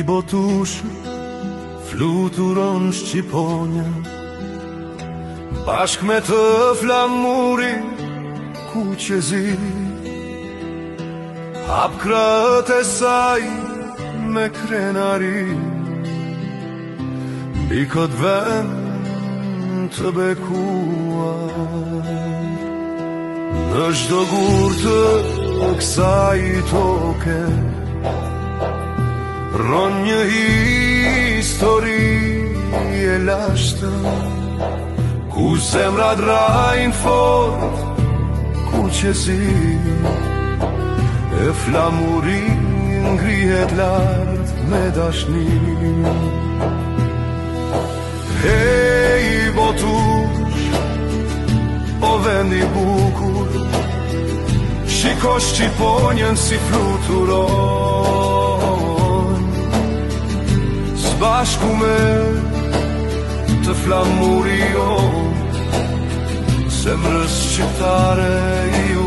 botush fluturon Shqiponja, bashk me të flamurin ku qezi, hap krahët e saj me krenari, mbi këtë vend të bekuar. Në çdo gur të kësaj toke rron një histori e lashtëm, ku zemrat rajnë fort, ku qesi e flamurin ngrihet lart me dashni. Hej botush, o vendi bukur, shiko Shqiponjën si fluturon, s'bashku me të flamuri jo, zemrës shqiptare jo.